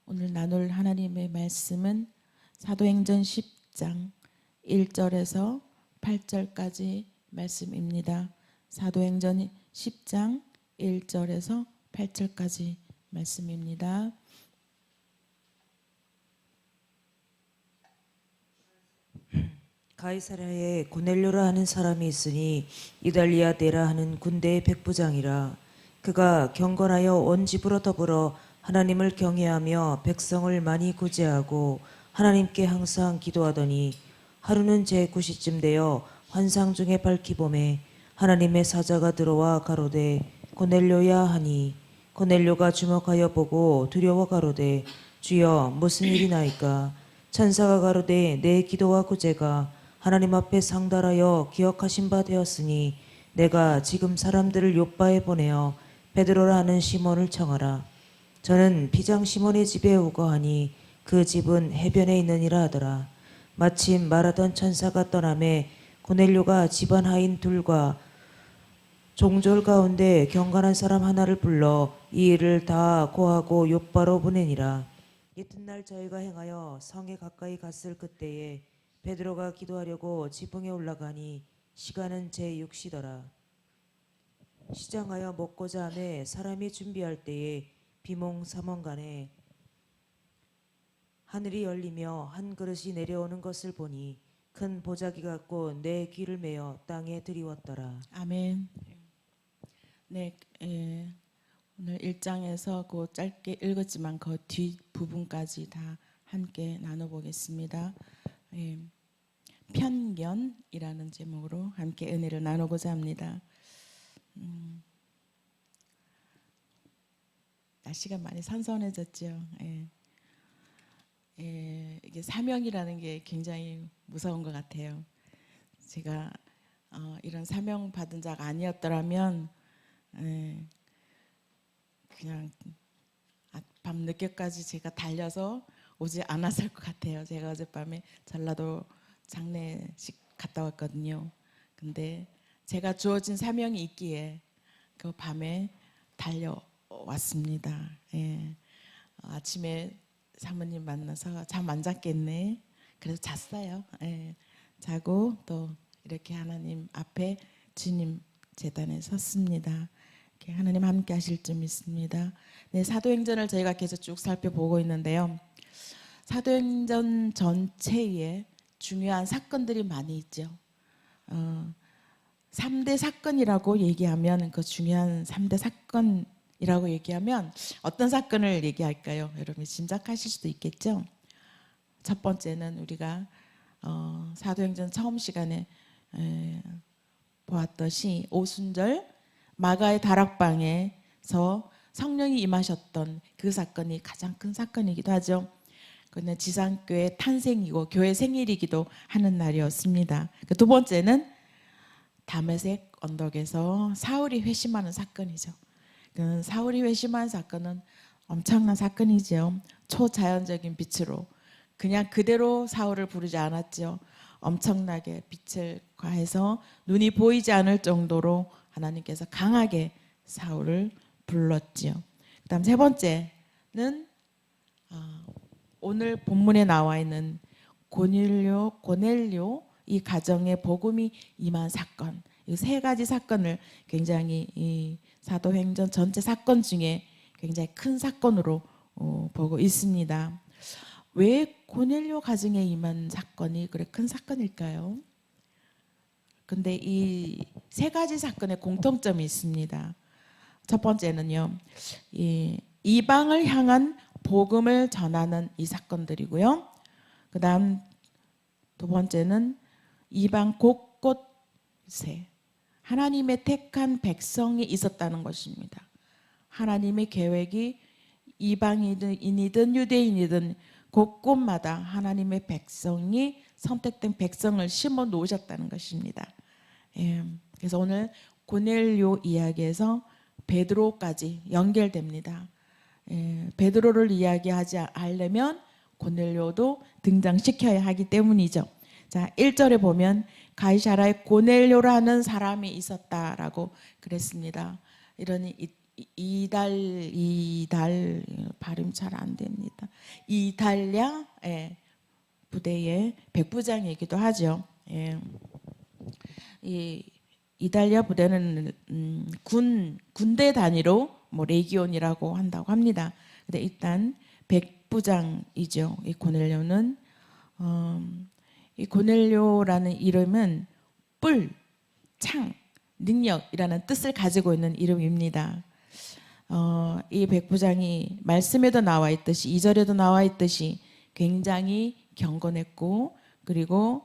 오늘 나눌 하나님의 말씀은 사도행전 10장 1절에서 8절까지 말씀입니다. 사도행전 10장 1절에서 8절까지 말씀입니다. 가이사랴에 고넬료라 하는 사람이 있으니 이달리아 데라 하는 군대의 백부장이라. 그가 경건하여 온 집으로 더불어 하나님을 경외하며 백성을 많이 구제하고 하나님께 항상 기도하더니 하루는 제9시쯤 되어 환상 중에 밝히 보매 하나님의 사자가 들어와 가로되 고넬료야 하니 고넬료가 주목하여 보고 두려워 가로되 주여 무슨 일이나이까. 천사가 가로되 내 기도와 구제가 하나님 앞에 상달하여 기억하신 바 되었으니 내가 지금 사람들을 요바에 보내어 베드로라 하는 시몬을 청하라. 저는 비장 시몬의 집에 우거하니 그 집은 해변에 있느니라 하더라. 마침 말하던 천사가 떠나매 고넬료가 집안 하인 둘과 종졸 가운데 경건한 사람 하나를 불러 이 일을 다 고하고 요바로 보내니라. 이튿날 저희가 행하여 성에 가까이 갔을 그때에 베드로가 기도하려고 지붕에 올라가니 시간은 제6시더라. 시장하여 먹고자 하매 사람이 준비할 때에 비몽사몽간에 하늘이 열리며 한 그릇이 내려오는 것을 보니 큰 보자기 같고 내 귀를 메어 땅에 들이웠더라. 아멘. 네, 오늘 1장에서 그 짧게 읽었지만 그 뒷부분까지 다 함께 나눠보겠습니다. 편견이라는 제목으로 함께 은혜를 나누고자 합니다. 날씨가 많이 선선해졌죠. 이게 사명이라는 게 굉장히 무서운 것 같아요. 제가 이런 사명 받은 자가 아니었더라면 그냥 밤 늦게까지 제가 달려서 오지 않았을 것 같아요. 제가 어젯밤에 전라도 장례식 갔다 왔거든요. 근데 제가 주어진 사명이 있기에 그 밤에 달려왔습니다. 아침에 사모님 만나서 잠 안 잤겠네. 그래서 잤어요. 자고 또 이렇게 하나님 앞에 주님 제단에 섰습니다. 하나님 함께 하실 줄 믿습니다. 네, 사도행전을 저희가 계속 쭉 살펴보고 있는데요. 사도행전 전체에 중요한 사건들이 많이 있죠. 3대 사건이라고 얘기하면 그 중요한 3대 사건이라고 얘기하면 어떤 사건을 얘기할까요? 여러분 짐작하실 수도 있겠죠. 첫 번째는 우리가 사도행전 처음 시간에 보았듯이 오순절 마가의 다락방에서 성령이 임하셨던 그 사건이 가장 큰 사건이기도 하죠. 그는 지상교회 탄생이고 교회 생일이기도 하는 날이었습니다. 두 번째는 다메섹 언덕에서 사울이 회심하는 사건이죠. 그 사울이 회심한 사건은 엄청난 사건이죠. 초자연적인 빛으로 그냥 그대로 사울을 부르지 않았죠. 엄청나게 빛을 가해서 눈이 보이지 않을 정도로 하나님께서 강하게 사울을 불렀지요. 그다음 세 번째는 오늘 본문에 나와 있는 고넬료 이 가정의 복음이 임한 사건. 이 세 가지 사건을 굉장히 이 사도행전 전체 사건 중에 굉장히 큰 사건으로 보고 있습니다. 왜 고넬료 가정에 임한 사건이 그래 큰 사건일까요? 근데 이 세 가지 사건에 공통점이 있습니다. 첫 번째는요, 이방을 향한 복음을 전하는 이 사건들이고요. 그다음 두 번째는 이방 곳곳에 하나님의 택한 백성이 있었다는 것입니다. 하나님의 계획이 이방인이든 유대인이든 곳곳마다 하나님의 백성이 선택된 백성을 심어 놓으셨다는 것입니다. 그래서 오늘 고넬료 이야기에서 베드로까지 연결됩니다. 베드로를 이야기하지 않으려면 고넬료도 등장시켜야 하기 때문이죠. 자, 1절에 보면 가이사랴에 고넬료라는 사람이 있었다라고 그랬습니다. 이러니 이달 발음 잘 안 됩니다. 이달랴 예, 부대의 백부장이기도 하죠. 예. 이 이달리아 부대는 군대 단위로 뭐 레기온이라고 한다고 합니다. 근데 일단 백부장이죠. 이 고넬료는 이 고넬료라는 이름은 뿔, 창, 능력이라는 뜻을 가지고 있는 이름입니다. 이 백부장이 말씀에도 나와 있듯이 2절에도 나와 있듯이 굉장히 경건했고 그리고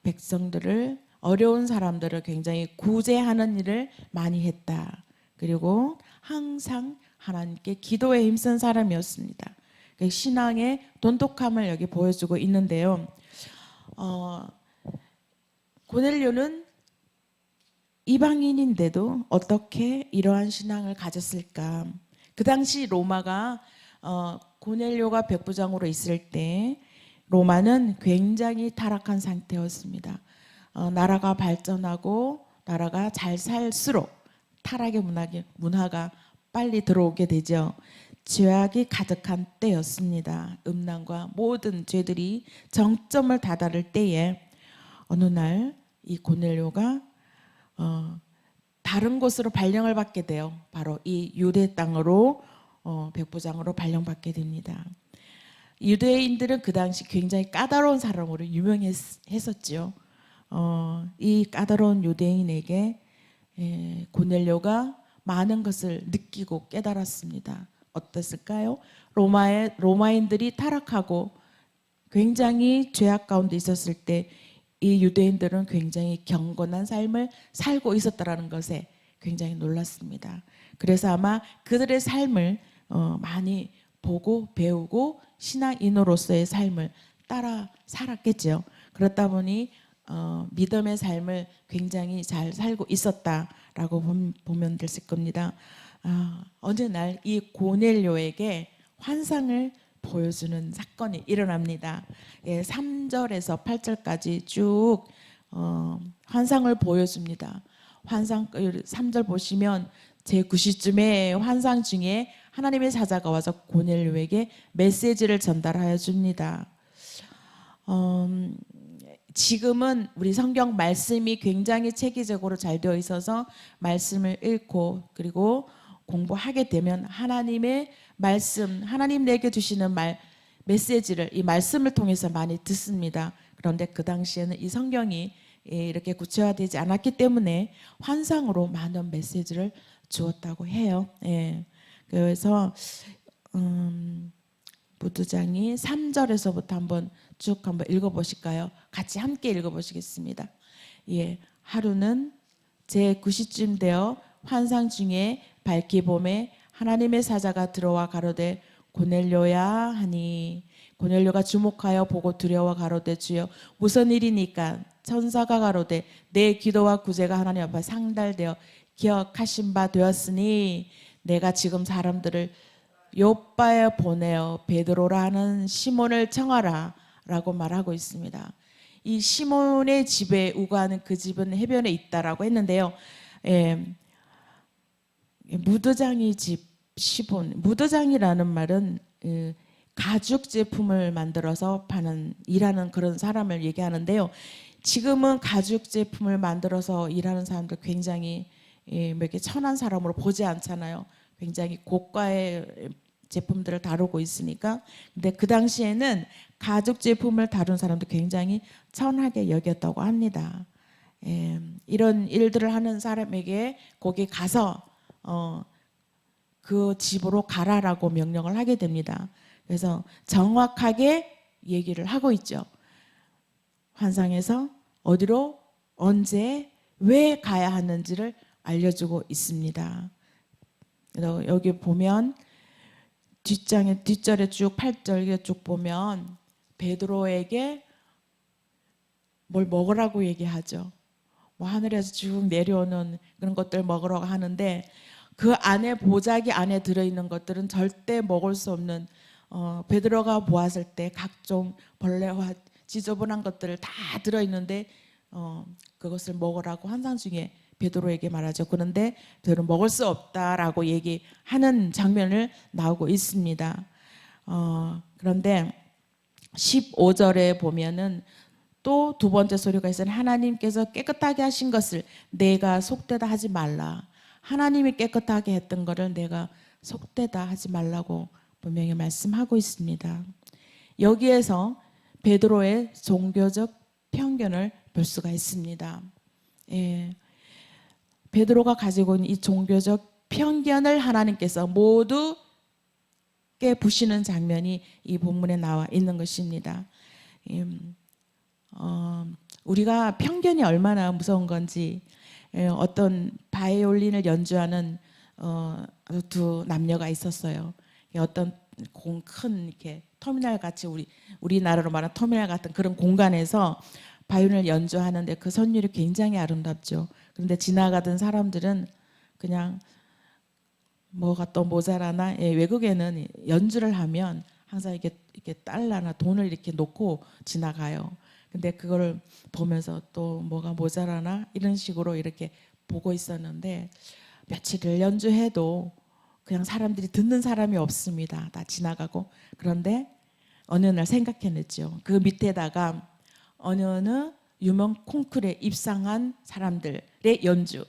백성들을 어려운 사람들을 굉장히 구제하는 일을 많이 했다. 그리고 항상 하나님께 기도에 힘쓴 사람이었습니다. 그 신앙의 돈독함을 여기 보여주고 있는데요. 고넬료는 이방인인데도 어떻게 이러한 신앙을 가졌을까? 그 당시 로마가 고넬료가 백부장으로 있을 때 로마는 굉장히 타락한 상태였습니다. 나라가 발전하고 나라가 잘 살수록 타락의 문화가 빨리 들어오게 되죠. 죄악이 가득한 때였습니다. 음란과 모든 죄들이 정점을 다다를 때에 어느 날 이 고넬료가 다른 곳으로 발령을 받게 돼요. 바로 이 유대 땅으로 백부장으로 발령받게 됩니다. 유대인들은 그 당시 굉장히 까다로운 사람으로 유명했었죠. 이 까다로운 유대인에게 고넬료가 많은 것을 느끼고 깨달았습니다. 어땠을까요? 로마인들이 타락하고 굉장히 죄악 가운데 있었을 때 이 유대인들은 굉장히 경건한 삶을 살고 있었다라는 것에 굉장히 놀랐습니다. 그래서 아마 그들의 삶을 많이 보고 배우고 신앙인으로서의 삶을 따라 살았겠죠. 그렇다 보니 믿음의 삶을 굉장히 잘 살고 있었다라고 보면 될 겁니다. 어느 날 이 고넬료에게 환상을 보여주는 사건이 일어납니다. 3절에서 8절까지 쭉 환상을 보여줍니다. 3절 보시면 제9시쯤에 환상 중에 하나님의 사자가 와서 고넬료에게 메시지를 전달하여 줍니다. 지금은 우리 성경 말씀이 굉장히 체계적으로 잘 되어 있어서 말씀을 읽고 그리고 공부하게 되면 하나님의 말씀, 하나님 내게 주시는 메시지를 이 말씀을 통해서 많이 듣습니다. 그런데 그 당시에는 이 성경이 이렇게 구체화되지 않았기 때문에 환상으로 많은 메시지를 주었다고 해요. 그래서 무두장이 3절에서부터 한번 쭉 한번 읽어보실까요? 같이 함께 읽어보시겠습니다. 하루는 제9시쯤 되어 환상 중에 밝기 봄에 하나님의 사자가 들어와 가로되 고넬료야 하니 고넬료가 주목하여 보고 두려워 가로되 주여 무슨 일이니까 천사가 가로되 내 기도와 구제가 하나님 앞에 상달되어 기억하신 바 되었으니 내가 지금 사람들을 요빠에 보내어 베드로라 하는 시몬을 청하라 라고 말하고 있습니다. 이 시몬의 집에 우거하는 그 집은 해변에 있다라고 했는데요. 무드장이 집 시본, 무드장이라는 말은 가죽 제품을 만들어서 일하는 그런 사람을 얘기하는데요. 지금은 가죽 제품을 만들어서 일하는 사람들 굉장히 이렇게 천한 사람으로 보지 않잖아요. 굉장히 고가의 제품들을 다루고 있으니까. 근데 그 당시에는 가죽 제품을 다룬 사람도 굉장히 천하게 여겼다고 합니다. 이런 일들을 하는 사람에게 거기 가서 그 집으로 가라라고 명령을 하게 됩니다. 그래서 정확하게 얘기를 하고 있죠. 환상에서 어디로 언제 왜 가야 하는지를 알려주고 있습니다. 그래서 여기 보면 뒷절에 쭉 8절에 쭉 보면 베드로에게 뭘 먹으라고 얘기하죠. 뭐 하늘에서 쭉 내려오는 그런 것들 먹으라고 하는데 그 안에 보자기 안에 들어있는 것들은 절대 먹을 수 없는 베드로가 보았을 때 각종 벌레와 지저분한 것들을 다 들어있는데 그것을 먹으라고 환상 중에 베드로에게 말하죠. 그런데 베드로 먹을 수 없다라고 얘기하는 장면을 나오고 있습니다. 그런데 15절에 보면은 또 두 번째 소리가 있어요. 하나님께서 깨끗하게 하신 것을 내가 속되다 하지 말라. 하나님이 깨끗하게 했던 것을 내가 속되다 하지 말라고 분명히 말씀하고 있습니다. 여기에서 베드로의 종교적 편견을 볼 수가 있습니다. 예, 베드로가 가지고 있는 이 종교적 편견을 하나님께서 모두 깨부시는 장면이 이 본문에 나와 있는 것입니다. 우리가 편견이 얼마나 무서운 건지, 어떤 바이올린을 연주하는 두 남녀가 있었어요. 어떤 큰 이렇게 터미널 같이 우리나라로 말하는 터미널 같은 그런 공간에서 바이올린을 연주하는데 그 선율이 굉장히 아름답죠. 그런데 지나가던 사람들은 그냥 뭐가 또 모자라나, 외국에는 연주를 하면 항상 이렇게 달러나 돈을 이렇게 놓고 지나가요. 근데 그걸 보면서 또 뭐가 모자라나 이런 식으로 이렇게 보고 있었는데 며칠을 연주해도 그냥 사람들이 듣는 사람이 없습니다. 다 지나가고. 그런데 어느 날 생각해냈죠. 그 밑에다가 어느 유명 콩쿠르에 입상한 사람들의 연주,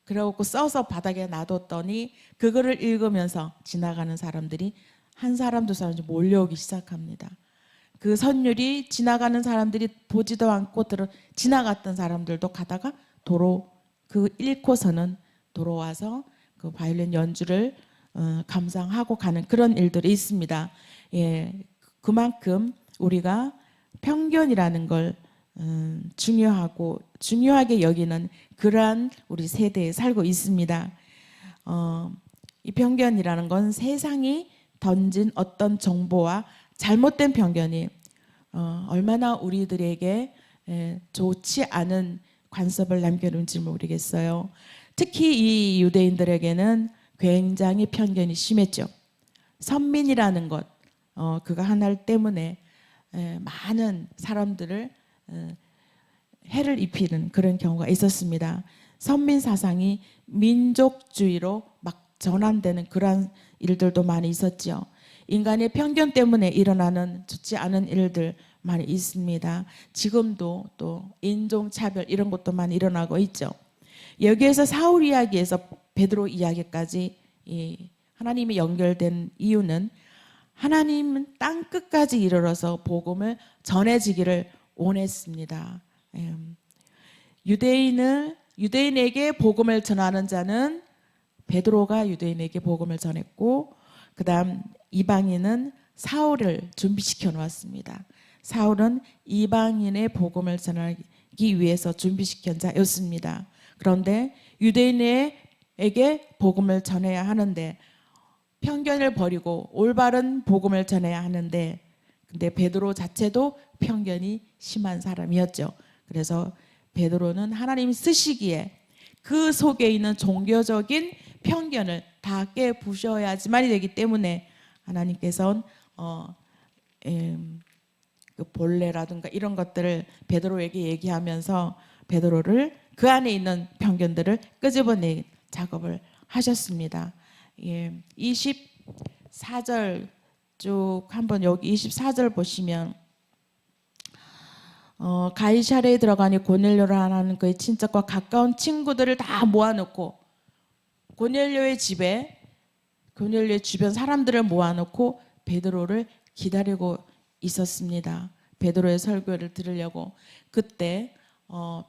그래갖고 써서 바닥에 놔뒀더니 그거를 읽으면서 지나가는 사람들이 한 사람 두 사람 몰려오기 시작합니다. 그 선율이 지나가는 사람들이 보지도 않고 지나갔던 사람들도 가다가 도로 그 읽고서는 돌아와서 그 바이올린 연주를 감상하고 가는 그런 일들이 있습니다. 예, 그만큼 우리가 편견이라는 걸 중요하게 여기는 그러한 우리 세대에 살고 있습니다. 이 편견이라는 건 세상이 던진 어떤 정보와 잘못된 편견이 얼마나 우리들에게 좋지 않은 관습을 남겨놓은지 모르겠어요. 특히 이 유대인들에게는 굉장히 편견이 심했죠. 선민이라는 것, 그가 하나 때문에 많은 사람들을 해를 입히는 그런 경우가 있었습니다. 선민 사상이 민족주의로 막 전환되는 그러한 일들도 많이 있었죠. 인간의 편견 때문에 일어나는 좋지 않은 일들 많이 있습니다. 지금도 또 인종차별 이런 것도 많이 일어나고 있죠. 여기에서 사울 이야기에서 베드로 이야기까지 하나님이 연결된 이유는 하나님은 땅 끝까지 이르러서 복음을 전해지기를 원했습니다. 유대인에게 복음을 전하는 자는 베드로가 유대인에게 복음을 전했고, 그다음 이방인은 사울을 준비시켜 놓았습니다. 사울은 이방인의 복음을 전하기 위해서 준비시킨 자였습니다. 그런데 유대인에게 복음을 전해야 하는데 편견을 버리고 올바른 복음을 전해야 하는데, 근데 베드로 자체도 편견이 심한 사람이었죠. 그래서 베드로는 하나님이 쓰시기에 그 속에 있는 종교적인 편견을 다 깨부셔야지만이 되기 때문에 하나님께서는 그 본래라든가 이런 것들을 베드로에게 얘기하면서 베드로를 그 안에 있는 편견들을 끄집어내는 작업을 하셨습니다. 24절 쭉 한번 여기 24절 보시면 가이사랴에 들어가니 고넬료라는 그의 친척과 가까운 친구들을 다 모아놓고 고넬료의 주변 사람들을 모아놓고 베드로를 기다리고 있었습니다. 베드로의 설교를 들으려고. 그때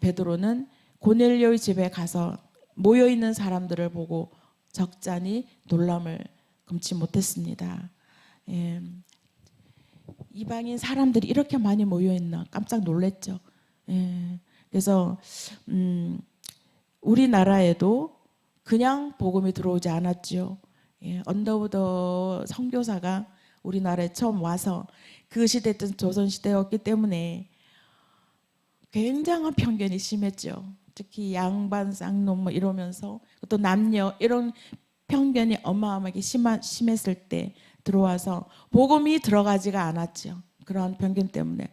베드로는 고넬료의 집에 가서 모여있는 사람들을 보고 적잖이 놀람을 금치 못했습니다. 이방인 사람들이 이렇게 많이 모여있나 깜짝 놀랐죠. 그래서 우리나라에도 그냥 복음이 들어오지 않았죠. 언더우드 선교사가 우리나라에 처음 와서 그 시대는 조선시대였기 때문에 굉장한 편견이 심했죠. 특히 양반 쌍놈 뭐 이러면서 또 남녀 이런 편견이 어마어마하게 심했을 때 들어와서 복음이 들어가지가 않았죠. 그런 편견 때문에.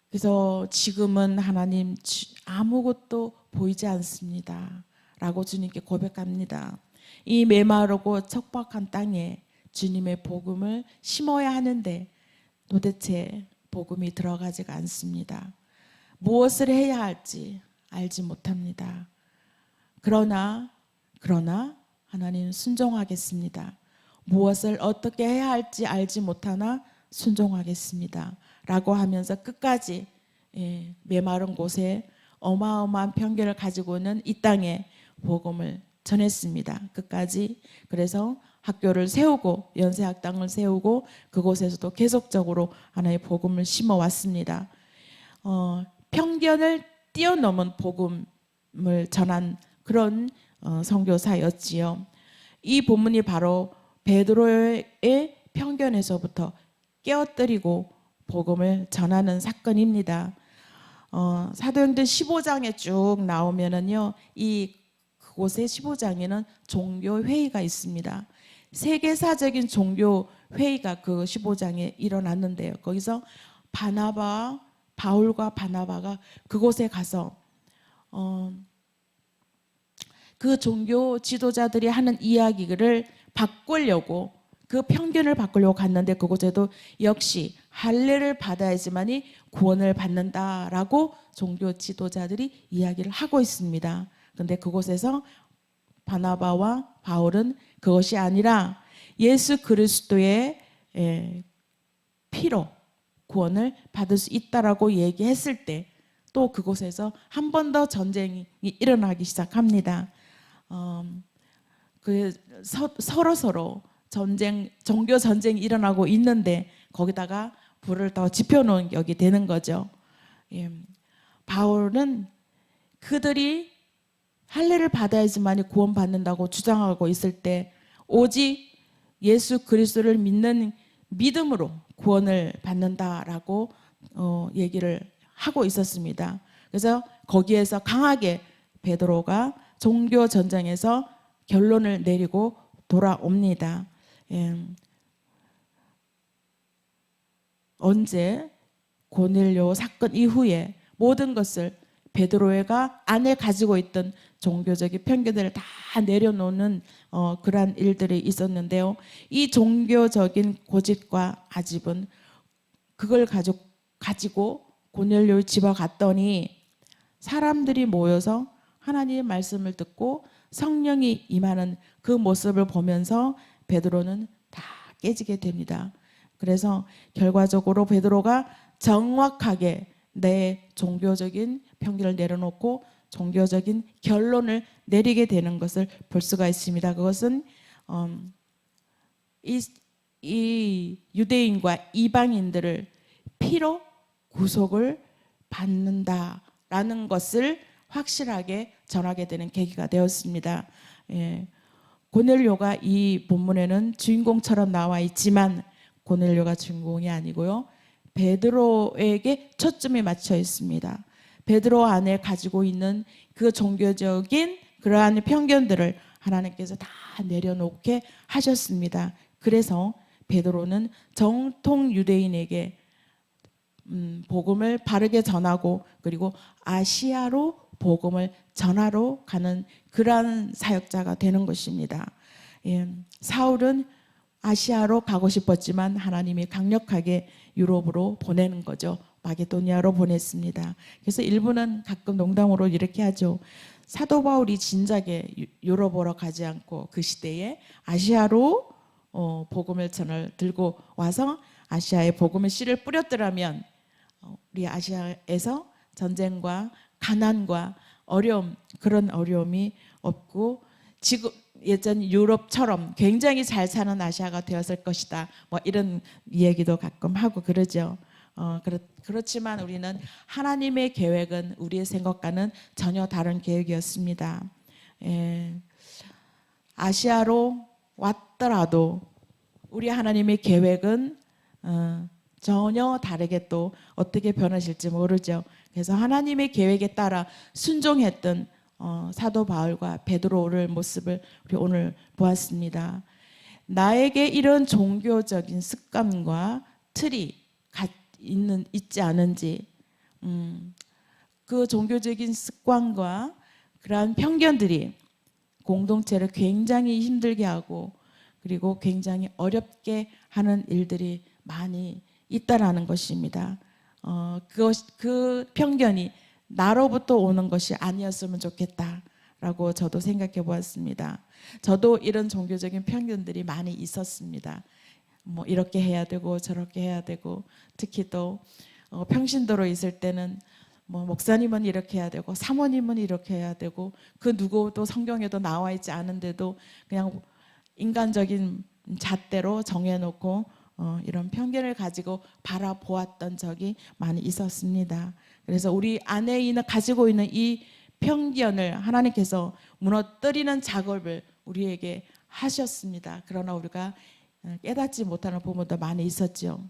그래서 지금은 하나님 아무것도 보이지 않습니다. 라고 주님께 고백합니다. 이 메마르고 척박한 땅에 주님의 복음을 심어야 하는데 도대체 복음이 들어가지가 않습니다. 무엇을 해야 할지 알지 못합니다. 그러나 하나님은 순종하겠습니다. 무엇을 어떻게 해야 할지 알지 못하나 순종하겠습니다. 라고 하면서 끝까지 메마른 곳에 어마어마한 편견을 가지고 있는 이 땅에 복음을 전했습니다. 끝까지. 그래서 학교를 세우고 연세학당을 세우고 그곳에서도 계속적으로 하나의 복음을 심어왔습니다. 편견을 뛰어넘은 복음을 전한 그런 선교사였지요. 이 본문이 바로 베드로의 편견에서부터 깨어뜨리고 복음을 전하는 사건입니다. 사도행전 15장에 쭉 나오면은요, 그곳의 15장에는 종교 회의가 있습니다. 세계사적인 종교 회의가 그 15장에 일어났는데요. 거기서 바울과 바나바가 그곳에 가서 그 종교 지도자들이 하는 이야기를 바꾸려고, 그 편견을 바꾸려고 갔는데 그곳에도 역시 할례를 받아야지만이 구원을 받는다라고 종교 지도자들이 이야기를 하고 있습니다. 그런데 그곳에서 바나바와 바울은 그것이 아니라 예수 그리스도의 피로 구원을 받을 수 있다라고 얘기했을 때 또 그곳에서 한 번 더 전쟁이 일어나기 시작합니다. 서로 종교 전쟁이 일어나고 있는데 거기다가 불을 더 지펴놓은 격이 되는 거죠. 바울은 그들이 할례를 받아야지만 구원받는다고 주장하고 있을 때 오직 예수 그리스도를 믿는 믿음으로 구원을 받는다라고 얘기를 하고 있었습니다. 그래서 거기에서 강하게 베드로가 종교 전쟁에서 결론을 내리고 돌아옵니다. 언제 고넬료 사건 이후에 모든 것을 베드로가 안에 가지고 있던 종교적인 편견들을 다 내려놓는 그러한 일들이 있었는데요. 이 종교적인 고집과 아집은 그걸 가지고 고넬료 집에 갔더니 사람들이 모여서 하나님의 말씀을 듣고 성령이 임하는 그 모습을 보면서 베드로는 다 깨지게 됩니다. 그래서 결과적으로 베드로가 정확하게 내 종교적인 편견을 내려놓고 종교적인 결론을 내리게 되는 것을 볼 수가 있습니다. 그것은 이 유대인과 이방인들을 피로 구속을 받는다라는 것을 확실하게 전하게 되는 계기가 되었습니다. 고넬료가 이 본문에는 주인공처럼 나와 있지만 고넬료가 주인공이 아니고요, 베드로에게 초점이 맞춰 있습니다. 베드로 안에 가지고 있는 그 종교적인 그러한 편견들을 하나님께서 다 내려놓게 하셨습니다. 그래서 베드로는 정통 유대인에게 복음을 바르게 전하고 그리고 아시아로 복음을 전하러 가는 그러한 사역자가 되는 것입니다. 사울은 아시아로 가고 싶었지만 하나님이 강력하게 유럽으로 보내는 거죠. 마게도니아로 보냈습니다. 그래서 일부는 가끔 농담으로 이렇게 하죠. 사도 바울이 진작에 유럽으로 가지 않고 그 시대에 아시아로 복음의 전을 들고 와서 아시아에 복음의 씨를 뿌렸더라면 우리 아시아에서 전쟁과 가난과 어려움, 그런 어려움이 없고 지금 예전 유럽처럼 굉장히 잘 사는 아시아가 되었을 것이다. 뭐 이런 이야기도 가끔 하고 그러죠. 그렇지만 우리는 하나님의 계획은 우리의 생각과는 전혀 다른 계획이었습니다. 아시아로 왔더라도 우리 하나님의 계획은 전혀 다르게 또 어떻게 변하실지 모르죠. 그래서 하나님의 계획에 따라 순종했던 사도 바울과 베드로의 모습을 우리 오늘 보았습니다. 나에게 이런 종교적인 습관과 틀이 있지 않은지, 그 종교적인 습관과 그러한 편견들이 공동체를 굉장히 힘들게 하고 그리고 굉장히 어렵게 하는 일들이 많이 있다라는 것입니다. 그 편견이 나로부터 오는 것이 아니었으면 좋겠다라고 저도 생각해 보았습니다. 저도 이런 종교적인 편견들이 많이 있었습니다. 뭐 이렇게 해야 되고 저렇게 해야 되고, 특히 또 평신도로 있을 때는 뭐 목사님은 이렇게 해야 되고 사모님은 이렇게 해야 되고, 그 누구도 성경에도 나와 있지 않은데도 그냥 인간적인 잣대로 정해놓고 이런 편견을 가지고 바라보았던 적이 많이 있었습니다. 그래서 우리 안에 가지고 있는 이 편견을 하나님께서 무너뜨리는 작업을 우리에게 하셨습니다. 그러나 우리가 깨닫지 못하는 부분도 많이 있었죠.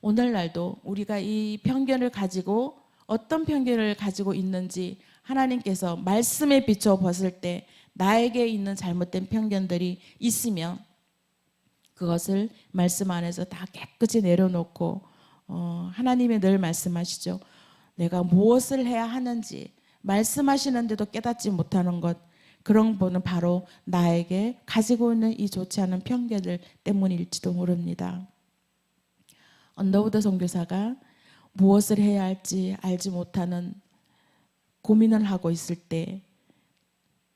오늘날도 우리가 이 편견을 가지고 어떤 편견을 가지고 있는지 하나님께서 말씀에 비춰 봤을 때 나에게 있는 잘못된 편견들이 있으면 그것을 말씀 안에서 다 깨끗이 내려놓고 하나님이 늘 말씀하시죠. 내가 무엇을 해야 하는지 말씀하시는데도 깨닫지 못하는 것, 그런 분은 바로 나에게 가지고 있는 이 좋지 않은 편견들 때문일지도 모릅니다. 언더우드 선교사가 무엇을 해야 할지 알지 못하는 고민을 하고 있을 때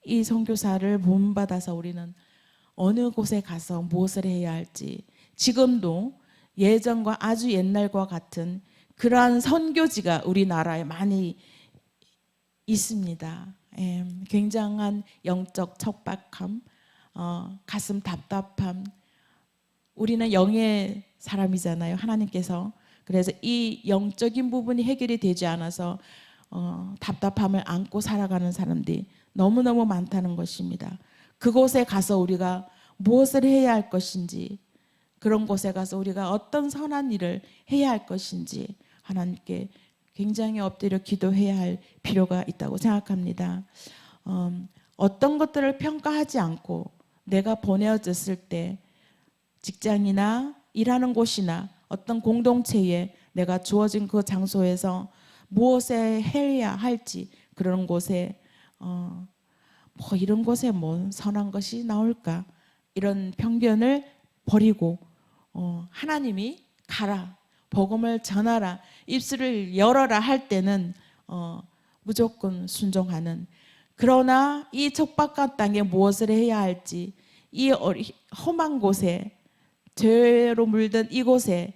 이 선교사를 본받아서 우리는 어느 곳에 가서 무엇을 해야 할지, 지금도 예전과 아주 옛날과 같은 그러한 선교지가 우리나라에 많이 있습니다. 굉장한 영적 척박함, 가슴 답답함. 우리는 영의 사람이잖아요, 하나님께서. 그래서 이 영적인 부분이 해결이 되지 않아서 답답함을 안고 살아가는 사람들이 너무너무 많다는 것입니다. 그곳에 가서 우리가 무엇을 해야 할 것인지, 그런 곳에 가서 우리가 어떤 선한 일을 해야 할 것인지 하나님께 굉장히 엎드려 기도해야 할 필요가 있다고 생각합니다. 어떤 것들을 평가하지 않고 내가 보내어졌을 때 직장이나 일하는 곳이나 어떤 공동체에 내가 주어진 그 장소에서 무엇을 해야 할지, 그런 곳에 뭐 이런 곳에 뭐 선한 것이 나올까, 이런 편견을 버리고 하나님이 가라, 복음을 전하라, 입술을 열어라 할 때는 무조건 순종하는, 그러나 이 척박한 땅에 무엇을 해야 할지, 이 험한 곳에 죄로 물든 이곳에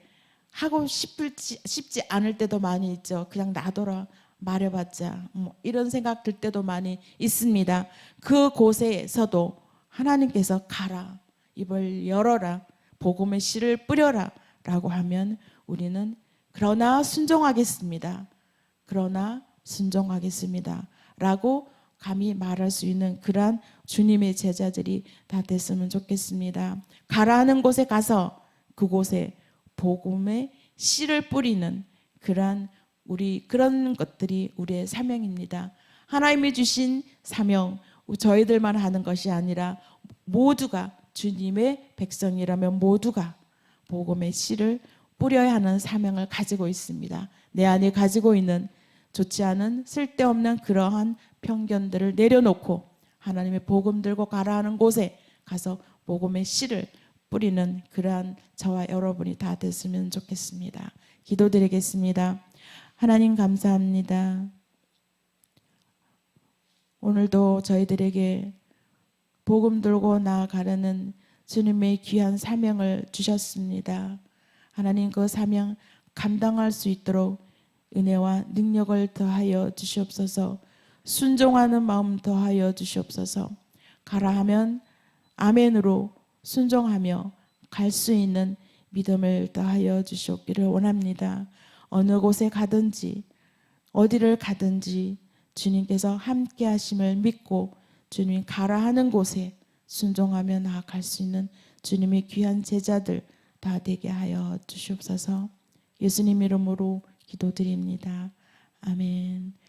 하고 싶지 않을 때도 많이 있죠. 그냥 놔둬라, 말해봤자 뭐 이런 생각 들 때도 많이 있습니다. 그 곳에서도 하나님께서 가라, 입을 열어라, 복음의 씨를 뿌려라 라고 하면 우리는 그러나 순종하겠습니다, 그러나 순종하겠습니다 라고 감히 말할 수 있는 그러한 주님의 제자들이 다 됐으면 좋겠습니다. 가라는 곳에 가서 그곳에 복음의 씨를 뿌리는 그런 것들이 우리의 사명입니다. 하나님이 주신 사명, 저희들만 하는 것이 아니라 모두가 주님의 백성이라면 모두가 복음의 씨를 뿌려야 하는 사명을 가지고 있습니다. 내 안에 가지고 있는 좋지 않은 쓸데없는 그러한 편견들을 내려놓고 하나님의 복음 들고 가라 하는 곳에 가서 복음의 씨를 뿌리는 그러한 저와 여러분이 다 됐으면 좋겠습니다. 기도드리겠습니다. 하나님 감사합니다. 오늘도 저희들에게 복음 들고 나아가려는 주님의 귀한 사명을 주셨습니다. 하나님, 그 사명 감당할 수 있도록 은혜와 능력을 더하여 주시옵소서. 순종하는 마음 더하여 주시옵소서. 가라 하면 아멘으로 순종하며 갈 수 있는 믿음을 더하여 주시옵기를 원합니다. 어느 곳에 가든지 어디를 가든지 주님께서 함께 하심을 믿고 주님 가라 하는 곳에 순종하며 나아갈 수 있는 주님의 귀한 제자들 다 되게 하여 주시옵소서. 예수님 이름으로 기도드립니다. 아멘.